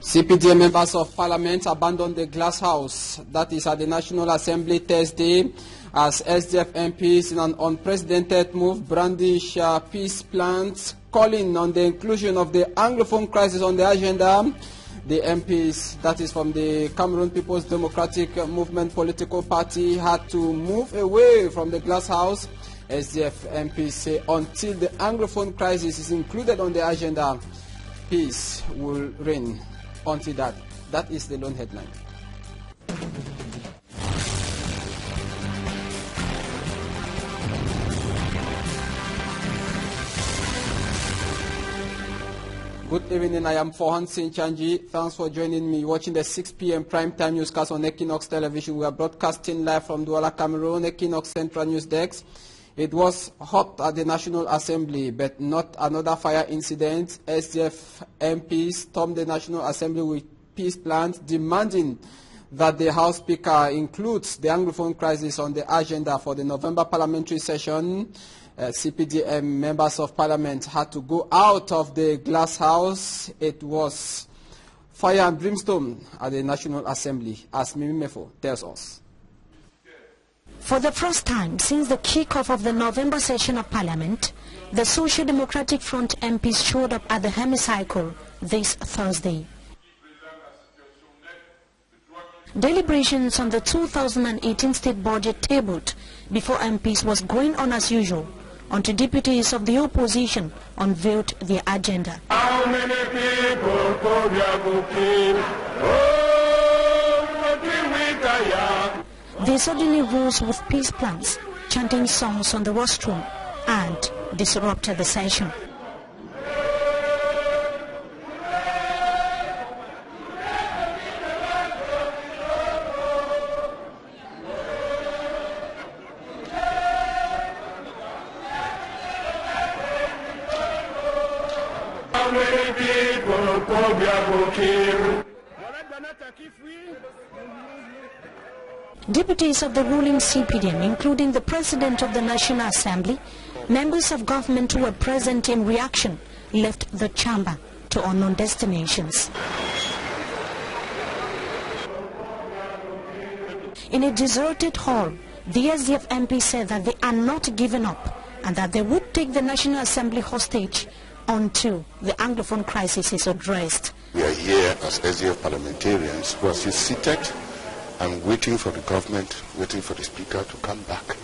CPDM members of parliament abandoned the glass house, that is at the National Assembly Thursday, as SDF MPs in an unprecedented move brandish peace plans calling on the inclusion of the Anglophone crisis on the agenda. The MPs, that is from the Cameroon People's Democratic Movement political party, had to move away from the glass house. SDF MPs say until the Anglophone crisis is included on the agenda, peace will reign. Until that is the lone headline. Good evening, I am Fohan Sinchanji. Thanks for joining me watching the 6 p.m. primetime newscast on Equinoxe television. We are broadcasting live from Douala, Cameroon, Equinoxe Central News Desk. It was hot at the National Assembly, but not another fire incident. SDF MPs stormed the National Assembly with peace plans, demanding that the House Speaker includes the Anglophone crisis on the agenda for the November parliamentary session. CPDM members of parliament had to go out of the glass house. It was fire and brimstone at the National Assembly, as Mimi Mefo tells us. For the first time since the kick-off of the November session of Parliament, the Social Democratic Front MPs showed up at the hemicycle this Thursday. Deliberations on the 2018 state budget tabled before MPs was going on as usual until deputies of the opposition unveiled their agenda. How many people could you They suddenly rose with peace plans, chanting songs on the rostrum, and disrupted the session. How many people could you Deputies of the ruling CPDM, including the President of the National Assembly, members of government who were present in reaction, left the chamber to unknown destinations. In a deserted hall, the SDF MP said that they are not giving up and that they would take the National Assembly hostage until the Anglophone crisis is addressed. We are here as SDF parliamentarians who are still seated and waiting for the government, waiting for the Speaker to come back.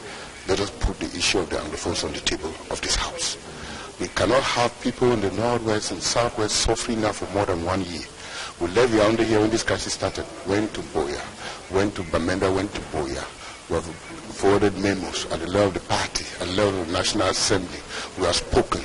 Let us put the issue of the Anglophones on the table of this House. We cannot have people in the Northwest and Southwest suffering now for more than 1 year. We left Yaoundé here when this crisis started, went to Boya, went to Bamenda, went to Boya. We have forwarded memos at the level of the party, at the level of the National Assembly. We have spoken,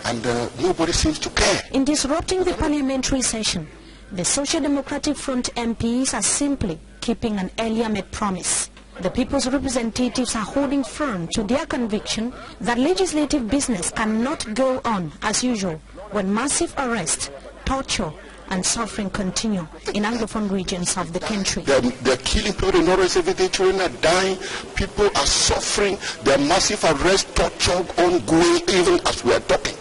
and nobody seems to care. In disrupting the parliamentary session, the Social Democratic Front MPs are simply keeping an earlier made promise. The people's representatives are holding firm to their conviction that legislative business cannot go on as usual when massive arrest, torture and suffering continue in Anglophone regions of the country. They're killing people in the Northwest every day. Children are dying. People are suffering. There are massive arrest, torture ongoing even as we are talking.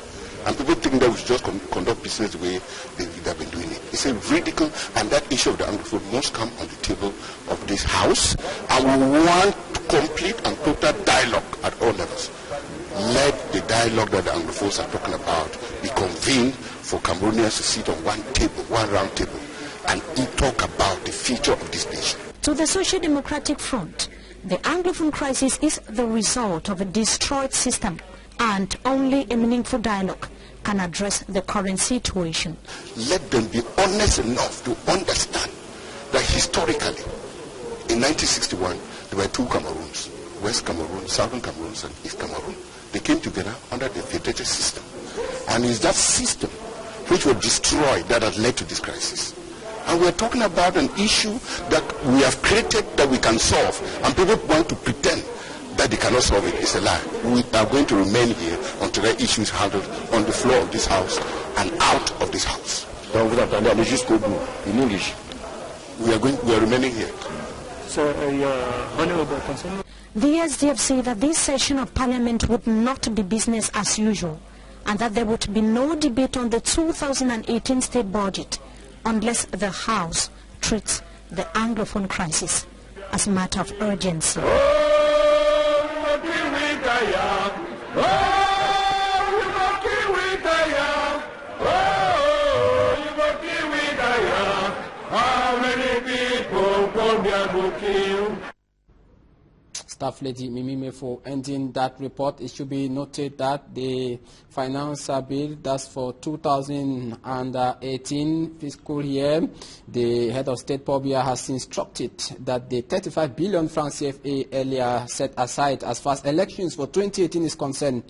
And people think that we should just conduct business the way they've been doing it. It's a ridicule, and that issue of the Anglophone must come on the table of this House. And we want complete and total dialogue at all levels. Let the dialogue that the Anglophones are talking about be convened for Cameroonians to sit on one table, one round table, and talk about the future of this nation. To the Social Democratic Front, the Anglophone crisis is the result of a destroyed system, and only a meaningful dialogue can address the current situation. Let them be honest enough to understand that historically, in 1961, there were two Cameroons, West Cameroon, Southern Cameroon, and East Cameroon. They came together under the federated system. And it's that system which was destroyed that has led to this crisis. And we're talking about an issue that we have created that we can solve. And people want to pretend that they cannot solve it. It's a lie. We are going to remain here until that issue is handled on the floor of this House and out of this House. In English. We are remaining here. So, honorable concern. The SDF say that this session of Parliament would not be business as usual, and that there would be no debate on the 2018 state budget unless the House treats the Anglophone crisis as a matter of urgency. Staff Lady Mimime, for ending that report. It should be noted that the finance bill, that's for 2018 fiscal year, the head of state Pobia has instructed that the 35 billion francs CFA earlier set aside as far as elections for 2018 is concerned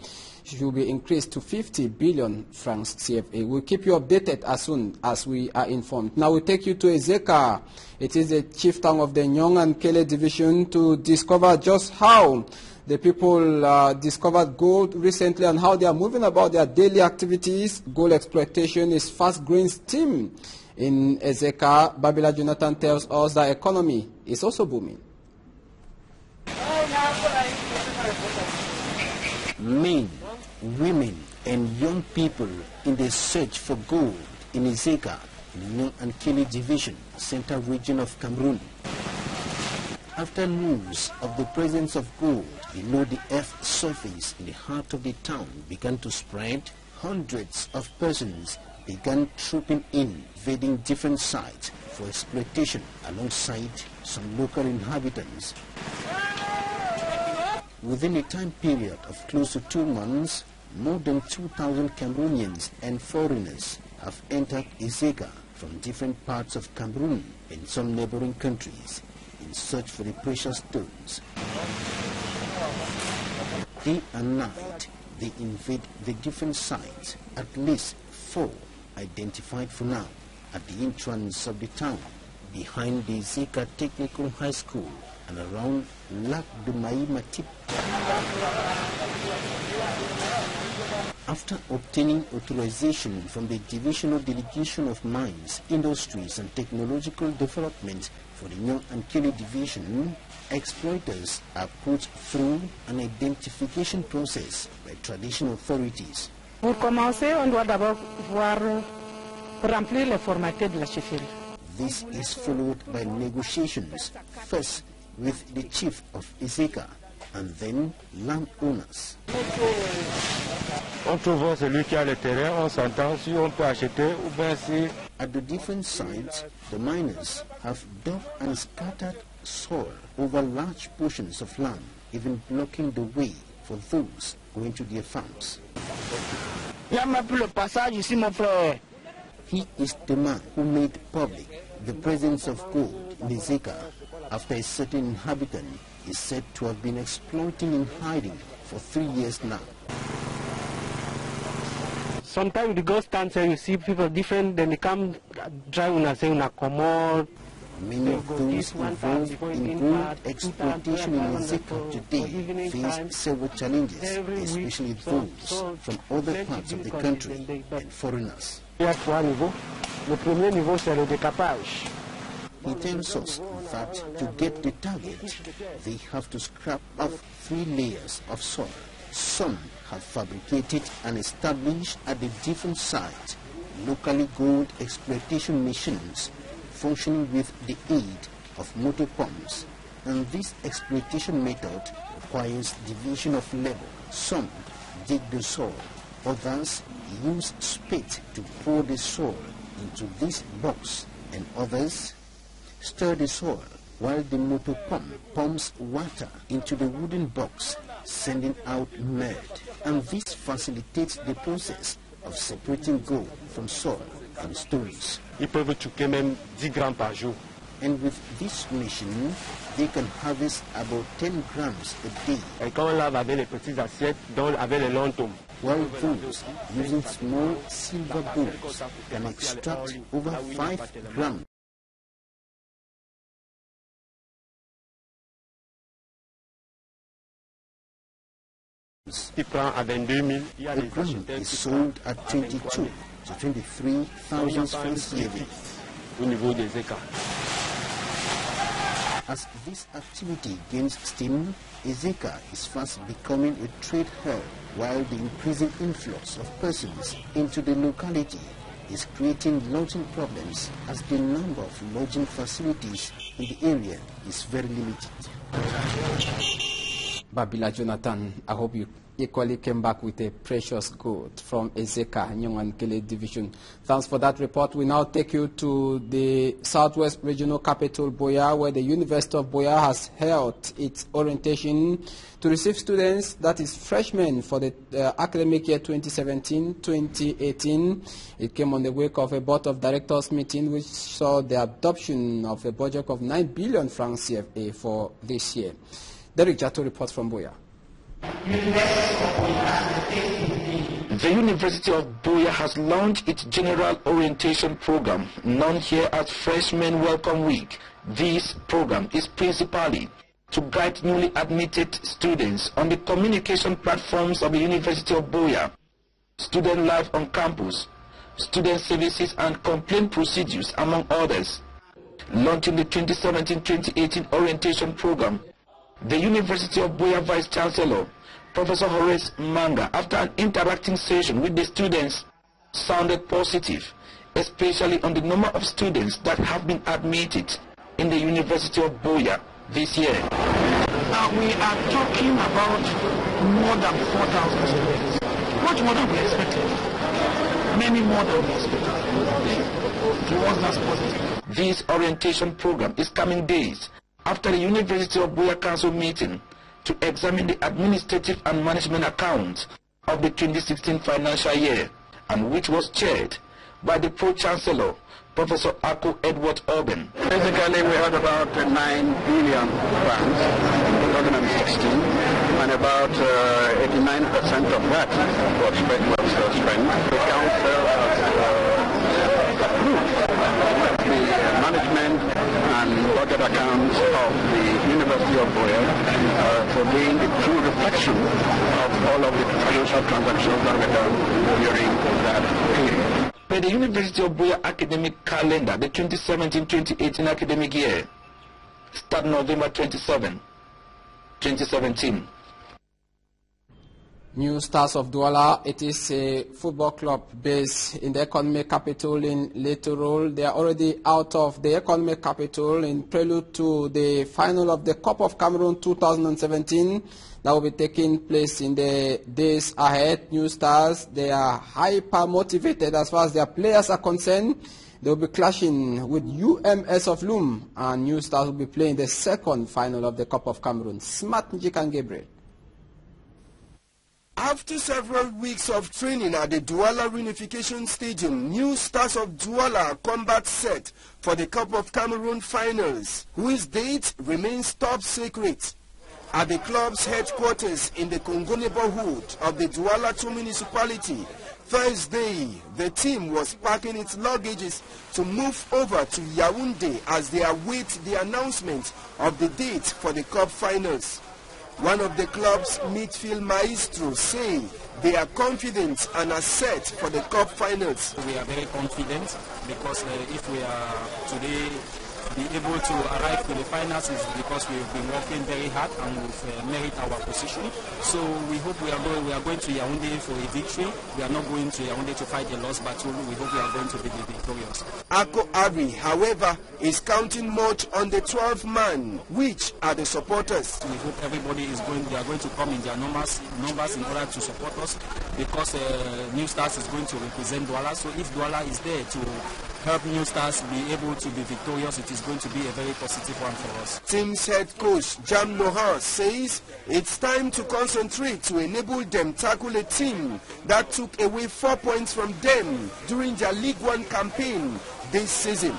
should be increased to 50 billion francs CFA. We'll keep you updated as soon as we are informed. Now we take you to Ezeka. It is the chief town of the Nyong and Kele division to discover just how the people discovered gold recently and how they are moving about their daily activities. Gold exploitation is fast-growing steam in Ezeka. Babila Jonathan tells us the economy is also booming. Men, women, and young people in the search for gold in Ezeka, in the Nyong and Kele division, central region of Cameroon. After news of the presence of gold below the earth's surface in the heart of the town began to spread, hundreds of persons began trooping in, invading different sites for exploitation alongside some local inhabitants. Within a time period of close to 2 months, more than 2,000 Cameroonians and foreigners have entered Ezeka from different parts of Cameroon and some neighboring countries in search for the precious stones. Day and night, they invade the different sites, at least 4 identified for now, at the entrance of the town, behind the Ezeka Technical High School and around Lac de Matip. After obtaining authorization from the Divisional Delegation of Mines, Industries and Technological Development for the Nyong and Kele division, exploiters are put through an identification process by traditional authorities. Pour commencer, on doit d'abord remplir les formalités de la chefferie. This is followed by negotiations, first with the chief of Ezeka and then landowners. On trouve celui qui a le terrain, on s'entend si on peut acheter ou bien si. At the different sites, the miners have dug and scattered soil over large portions of land, even blocking the way for those going to their farms. Il y a même plus le passage ici, mon frère. He is the man who made public the presence of gold in Ezeka after a certain inhabitant is said to have been exploiting in hiding for 3 years now. Sometimes the ghost stands here, you see people different, then they come drive una say una commode. Many of those involved in gold exploitation in Ezeka today face several challenges, especially those from other parts of the country and foreigners. Il y a 3 niveaux. Le premier niveau, c'est le décapage. He tells us that to get the target, they have to scrap off 3 layers of soil. Some have fabricated and established at the different sites locally gold exploitation machines functioning with the aid of motor pumps. And this exploitation method requires division of labor. Some dig the soil, others use spit to pour the soil into this box, and others stir the soil while the motor pump pumps water into the wooden box, sending out mud. And this facilitates the process of separating gold from soil and stones. Ils peuvent toucher même 10 grammes par jour. And with this machine, they can harvest about 10 grams a day. Et quand on lave avec les petites assiettes, donc avec les longs tomes. While those using small silver bowls can extract over 5 grams. Qui prend à 22 000, il y a The des gram acheteurs is qui sold at 22 to 23,000 francs yearly. au niveau des écarts. As this activity gains steam, Ezeka is fast becoming a trade hub, while the increasing influx of persons into the locality is creating lodging problems as the number of lodging facilities in the area is very limited. Babila Jonathan, I hope you equally came back with a precious good from Ezeka, Nyongwankele Division. Thanks for that report. We now take you to the Southwest Regional Capital, Buea, where the University of Buea has held its orientation to receive students, that is freshmen, for the academic year 2017-2018. It came on the wake of a board of directors meeting which saw the adoption of a budget of 9 billion francs CFA for this year. Derek Jato reports from Buea. The University of Buea has launched its general orientation program, known here as Freshman Welcome Week. This program is principally to guide newly admitted students on the communication platforms of the University of Buea, student life on campus, student services and complaint procedures, among others. Launching the 2017-2018 orientation program, the University of Buea Vice Chancellor, Professor Horace Manga, after an interacting session with the students, sounded positive, especially on the number of students that have been admitted in the University of Buea this year. We are talking about more than 4,000 students, much more than we expected, many more than we expected. To us, that's positive. This orientation program is coming days after the University of Buea Council meeting to examine the administrative and management accounts of the 2016 financial year, and which was chaired by the Pro-Chancellor, Professor Ako Edward Urban. Basically, we had about 9 billion francs in 2016, and about 89% of that was spent. The Council has approved the management and budget accounts of the University of Buea for being the true reflection of all of the financial transactions that were done during that period. By the University of Buea academic calendar, the 2017-2018 academic year started November 27, 2017. New Stars of Douala, it is a football club based in the economic capital in Littoral. They are already out of the economic capital in prelude to the final of the Cup of Cameroon 2017 that will be taking place in the days ahead. New Stars, they are hyper motivated as far as their players are concerned. They will be clashing with UMS of Loom, and New Stars will be playing the second final of the Cup of Cameroon. Smart Njikan Gabriel. After several weeks of training at the Douala Reunification Stadium, New Stars of Douala combat set for the Cup of Cameroon finals, whose date remains top secret. At the club's headquarters in the Congo neighborhood of the Douala 2 municipality, Thursday, the team was packing its luggages to move over to Yaoundé as they await the announcement of the date for the Cup finals. One of the club's midfield maestros say they are confident and are set for the Cup finals. We are very confident because if we are today be able to arrive to the finals is because we've been working very hard and we've merit our position. So we hope we are going to Yaoundé for a victory. We are not going to Yaoundé to fight a lost battle. We hope we are going to be victorious. Ako Ari, however, is counting much on the 12th man, which are the supporters. We hope everybody they are going to come in their numbers in order to support us, because New Stars is going to represent Douala. So if Douala is there to help New Stars be able to be victorious, it is going to be a very positive one for us. Team's head coach Jam Noha says it's time to concentrate to enable them tackle a team that took away 4 points from them during their League One campaign this season.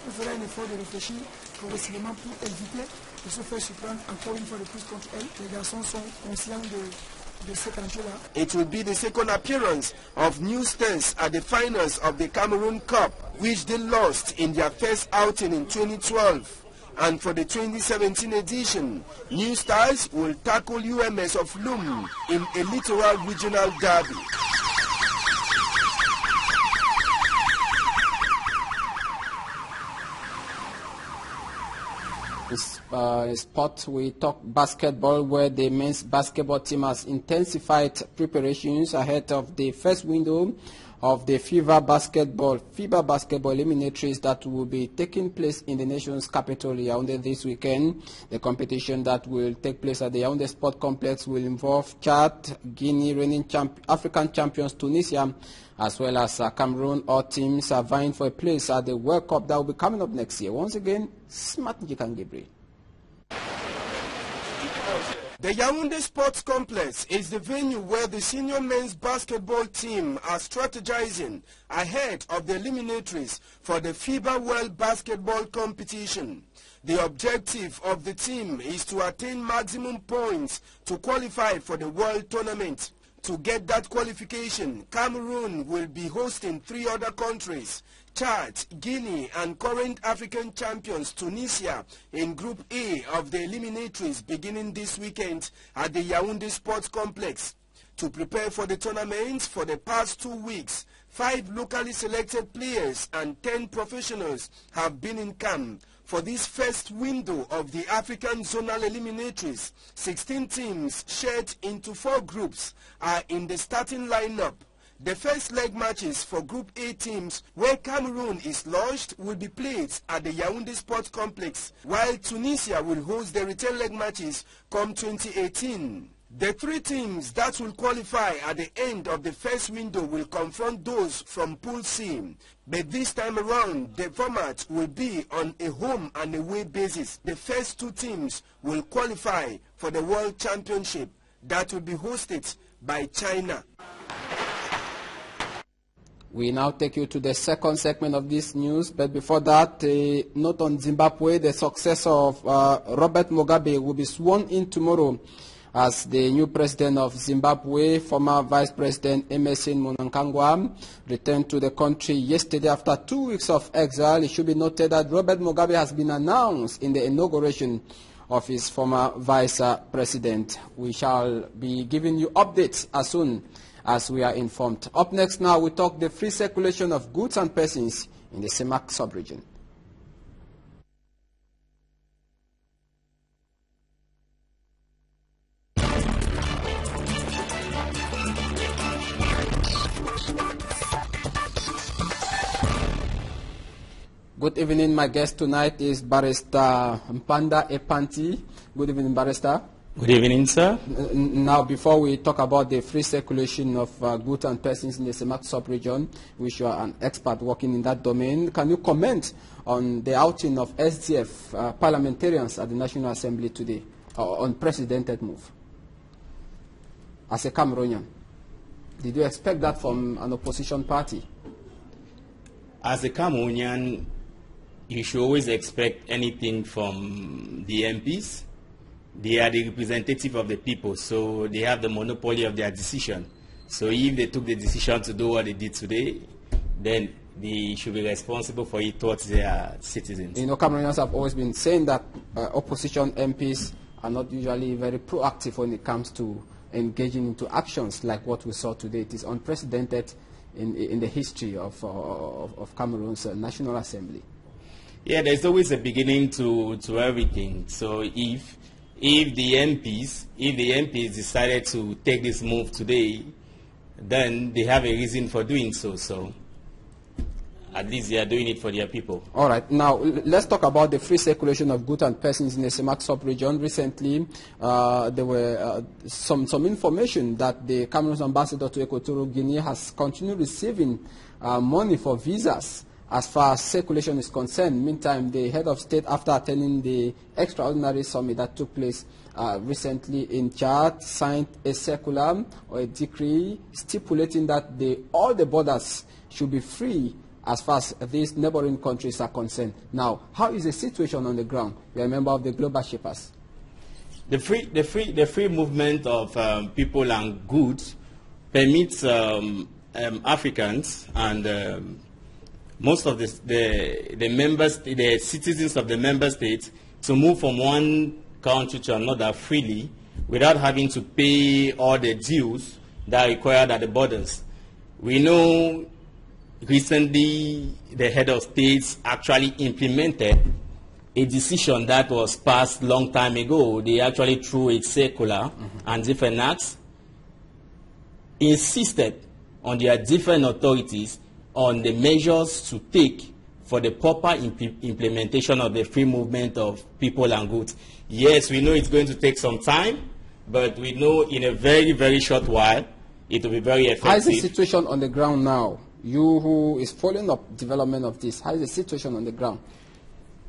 Il faudra un effort de réfléchir progressivement pour éviter de se faire surprendre encore une fois de plus contre elles. Les garçons sont conscients de cet enjeu-là. It will be the second appearance of New Stars at the finals of the Cameroon Cup, which they lost in their first outing in 2012. And for the 2017 edition, New Stars will tackle UMS of Loom in a Littoral regional derby. Sport, we talk basketball, where the men's basketball team has intensified preparations ahead of the first window of the FIBA basketball eliminatories that will be taking place in the nation's capital, Yaoundé, this weekend. The competition that will take place at the Yaoundé Sport Complex will involve Chad, Guinea, reigning African champions Tunisia, as well as Cameroon. All teams are vying for a place at the World Cup that will be coming up next year. Once again, Smart Njikan Gabriel. The Yaoundé Sports Complex is the venue where the senior men's basketball team are strategizing ahead of the eliminatories for the FIBA World Basketball Competition. The objective of the team is to attain maximum points to qualify for the World Tournament. To get that qualification, Cameroon will be hosting 3 other countries: Chad, Guinea, and current African champions Tunisia in Group A of the eliminatories beginning this weekend at the Yaoundé Sports Complex. To prepare for the tournament for the past 2 weeks, 5 locally selected players and 10 professionals have been in camp. For this first window of the African Zonal Eliminatories, 16 teams shared into 4 groups are in the starting lineup. The first leg matches for Group A teams, where Cameroon is lodged, will be played at the Yaoundé Sports Complex, while Tunisia will host the return leg matches come 2018. The 3 teams that will qualify at the end of the first window will confront those from Pool C. But this time around, the format will be on a home and away basis. The first 2 teams will qualify for the World Championship that will be hosted by China. We now take you to the second segment of this news, but before that, a note on Zimbabwe. The successor of Robert Mugabe will be sworn in tomorrow as the new president of Zimbabwe. Former Vice President Emmerson Mnangagwa returned to the country yesterday after 2 weeks of exile. It should be noted that Robert Mugabe has been announced in the inauguration of his former vice president. We shall be giving you updates as soon as we are informed. Up next now, we talk the free circulation of goods and persons in the CEMAC sub-region. Good evening. My guest tonight is Barrister Mpanda Epanti. Good evening, Barrister. Good evening, sir. Now, before we talk about the free circulation of goods and persons in the CEMAC sub-region, which you are an expert working in that domain, can you comment on the outing of SDF parliamentarians at the National Assembly today, unprecedented move? As a Cameroonian, did you expect that from an opposition party? As a Cameroonian, you should always expect anything from the MPs. They are the representative of the people, so they have the monopoly of their decision. So if they took the decision to do what they did today, then they should be responsible for it towards their citizens. You know, Cameroonians have always been saying that opposition MPs are not usually very proactive when it comes to engaging into actions like what we saw today. It is unprecedented in the history of Cameroon's National Assembly. Yeah, there's always a beginning to everything. So if the MPs decided to take this move today, then they have a reason for doing so. So at least they are doing it for their people. All right. Now, let's talk about the free circulation of goods and persons in the CEMAC sub-region. Recently, there were some information that the Cameroon's ambassador to Equatorial Guinea has continued receiving money for visas as far as circulation is concerned. Meantime, the head of state, after attending the extraordinary summit that took place recently in Chad, signed a circular or a decree stipulating that all the borders should be free as far as these neighboring countries are concerned. Now, how is the situation on the ground? You are a member of the Global Shapers. The free movement of people and goods permits Africans and most of the citizens of the member states to move from one country to another freely without having to pay all the dues that are required at the borders. We know recently the head of states actually implemented a decision that was passed long time ago. They actually, through a circular and different acts, insisted on their different authorities on the measures to take for the proper implementation of the free movement of people and goods. Yes, we know it's going to take some time, but we know in a very, very short while it will be very effective. How is the situation on the ground now? You who is following up development of this, how is the situation on the ground?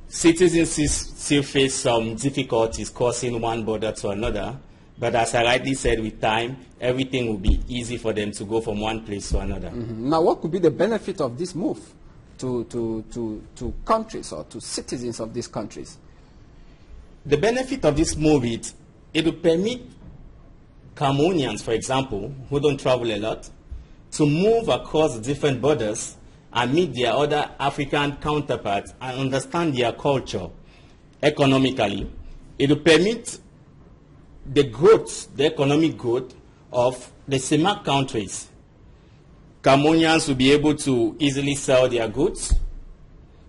Citizens still face some difficulties crossing one border to another, but as I rightly said, with time, everything will be easy for them to go from one place to another. Now, what could be the benefit of this move to countries or to citizens of these countries? The benefit of this move is it will permit Cameroonians, for example, who don't travel a lot, to move across different borders and meet their other African counterparts and understand their culture economically. It will permit the growth, the economic growth of the CEMAC countries. Cameroonians will be able to easily sell their goods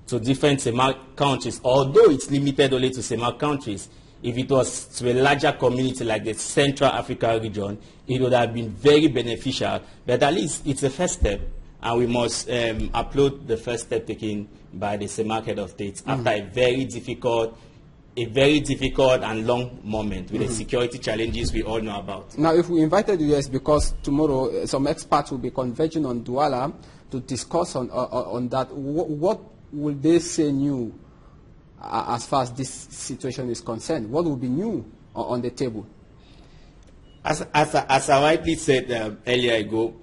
to different CEMAC countries, although it's limited only to CEMAC countries. If it was to a larger community like the Central Africa region, it would have been very beneficial. But at least it's a first step, and we must applaud the first step taken by the CEMAC head of state after a very difficult and long moment with the security challenges we all know about. Now, if we invited you, yes, because tomorrow some experts will be converging on Douala to discuss on that. What will they say new as far as this situation is concerned? What will be new on the table? As I rightly said earlier ago,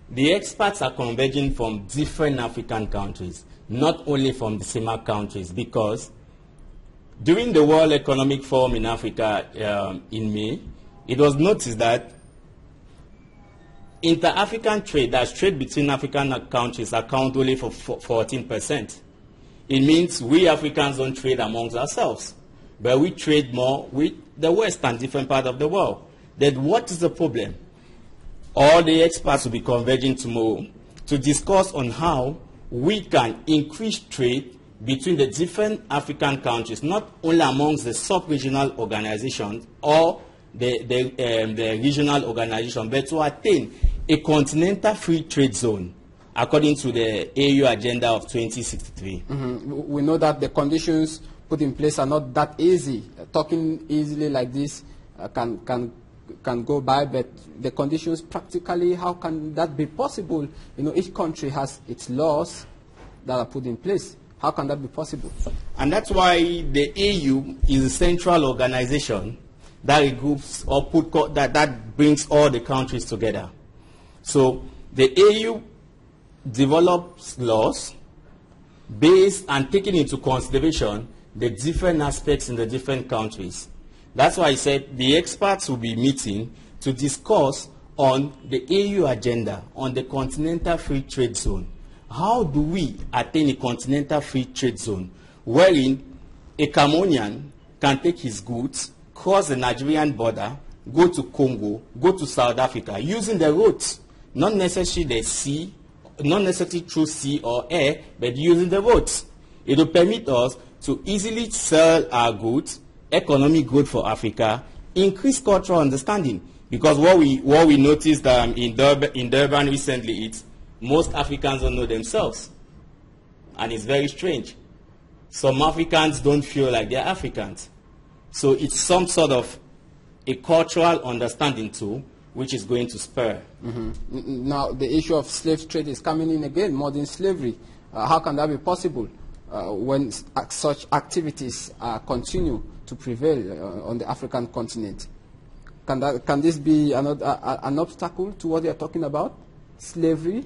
the experts are converging from different African countries, not only from the CEMAC countries, because during the World Economic Forum in Africa in May, it was noticed that inter-African trade, that's trade between African countries, account only for 14%. It means we Africans don't trade amongst ourselves, but we trade more with the West and different parts of the world. Then what is the problem? All the experts will be converging tomorrow to discuss on how we can increase trade between the different African countries, not only amongst the sub-regional organizations or the regional organization, but to attain a continental free trade zone according to the AU agenda of 2063. We know that the conditions put in place are not that easy. Talking easily like this can go by, but the conditions practically, how can that be possible? You know, each country has its laws that are put in place. How can that be possible? And that's why the AU is a central organization that regroups or that brings all the countries together. So the AU develops laws based and taking into consideration the different aspects in the different countries. That's why I said the experts will be meeting to discuss on the AU agenda, on the continental free trade zone. How do we attain a continental free trade zone wherein a Cameroonian can take his goods, cross the Nigerian border, go to Congo, go to South Africa, using the roads, not necessarily the sea, not necessarily through sea or air, but using the roads. It will permit us to easily sell our goods, economic growth for Africa, increase cultural understanding. Because what we noticed in Durban recently is most Africans don't know themselves. And it's very strange. Some Africans don't feel like they're Africans. So it's some sort of a cultural understanding too, which is going to spur. Now, the issue of slave trade is coming in again, modern slavery. How can that be possible when such activities continue to prevail on the African continent? Can this be an obstacle to what they are talking about, slavery?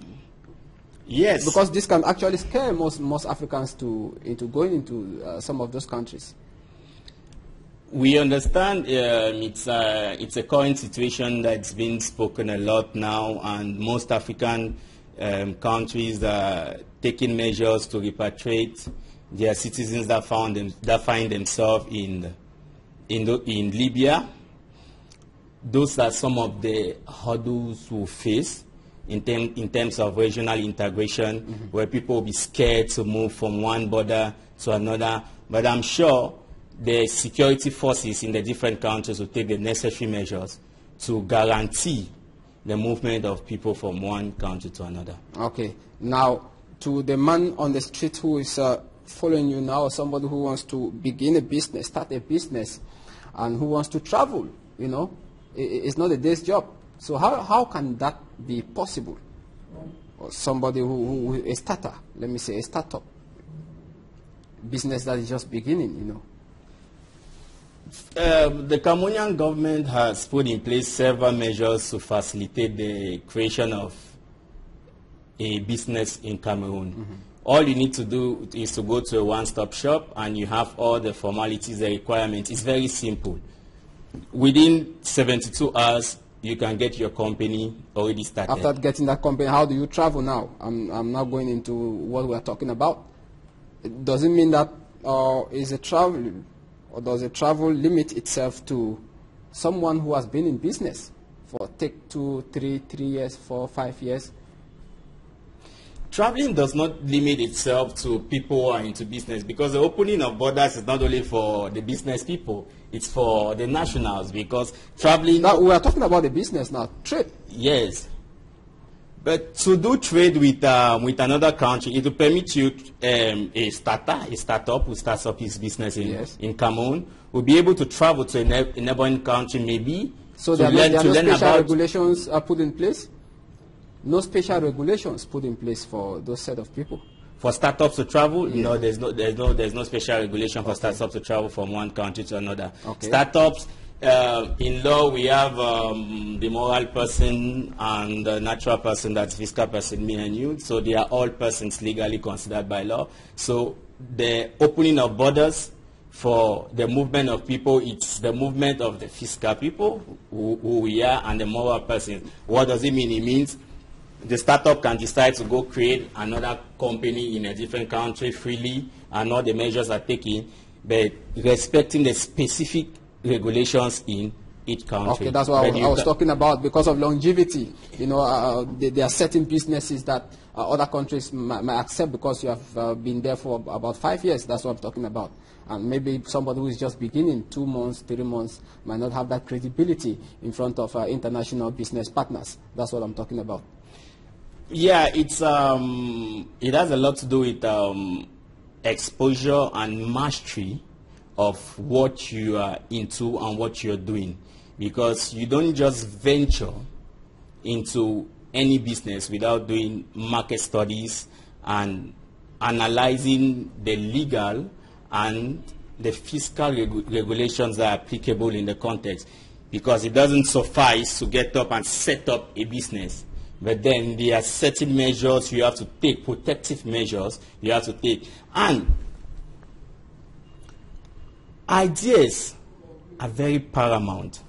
Yes. Because this can actually scare most Africans into going into some of those countries. We understand it's a current situation that's been spoken a lot now, and most African countries are taking measures to repatriate their citizens that find themselves in Libya. Those are some of the hurdles we face in terms of regional integration, where people will be scared to move from one border to another. But I'm sure the security forces in the different countries will take the necessary measures to guarantee the movement of people from one country to another. Okay. Now, to the man on the street who is following you now, somebody who wants to begin a business, start a business, and who wants to travel, you know, it's not a day's job. So how can that be possible? Or somebody who a starter, let me say a startup, business that is just beginning, you know. The Cameroonian government has put in place several measures to facilitate the creation of a business in Cameroon. Mm-hmm. All you need to do is to go to a one-stop shop and you have all the formalities, the requirements. It's very simple. Within 72 hours, you can get your company already started. After getting that company, how do you travel now? I'm not going into what we're talking about. Does it mean that is a travel, or does a travel limit itself to someone who has been in business for take 2, 3 years, 4, 5 years? Traveling does not limit itself to people who are into business, because the opening of borders is not only for the business people, it's for the nationals, because traveling... Now, we are talking about the business now, trade. Yes. But to do trade with another country, it will permit you, a startup who starts up his business in Cameroon, will be able to travel to a neighboring country maybe. So there are no special regulations put in place? No special regulations put in place for those set of people? For startups to travel, no, there's no special regulation for startups to travel from one country to another. Okay. Startups, in law, we have the moral person and the natural person, that's fiscal person, me and you. So they are all persons legally considered by law. So the opening of borders for the movement of people, it's the movement of the fiscal people, who we are, and the moral person. What does it mean? It means the startup can decide to go create another company in a different country freely, and all the measures are taken, but respecting the specific regulations in each country. Okay, that's what I was talking about. Because of longevity, you know, there are certain businesses that other countries might accept because you have been there for about 5 years. That's what I'm talking about. And maybe somebody who is just beginning, 2 months, 3 months, might not have that credibility in front of international business partners. That's what I'm talking about. Yeah, it has a lot to do with exposure and mastery of what you are into and what you're doing, because you don't just venture into any business without doing market studies and analyzing the legal and the fiscal regulations that are applicable in the context, because it doesn't suffice to get up and set up a business. But then there are certain measures you have to take, protective measures you have to take. And ideas are very paramount,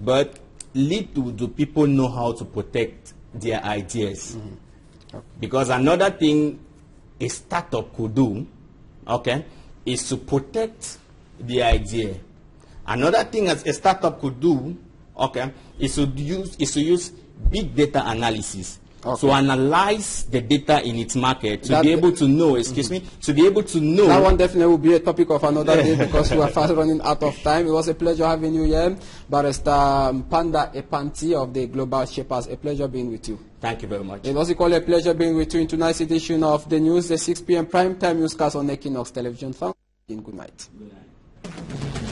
but little do people know how to protect their ideas. Mm-hmm. Okay. Because another thing a startup could do, okay, is to protect the idea. Another thing as a startup could do, okay, is to use big data analysis. Okay. To analyze the data in its market, to be able to know, to be able to know. That one definitely will be a topic of another day, because we are fast running out of time. It was a pleasure having you here, Barrister Panda Epanti of the Global Shapers. A pleasure being with you. Thank you very much. It was equally a pleasure being with you in tonight's edition of the news, the 6 p.m. prime time newscast on Equinoxe Television. Good night. Good night.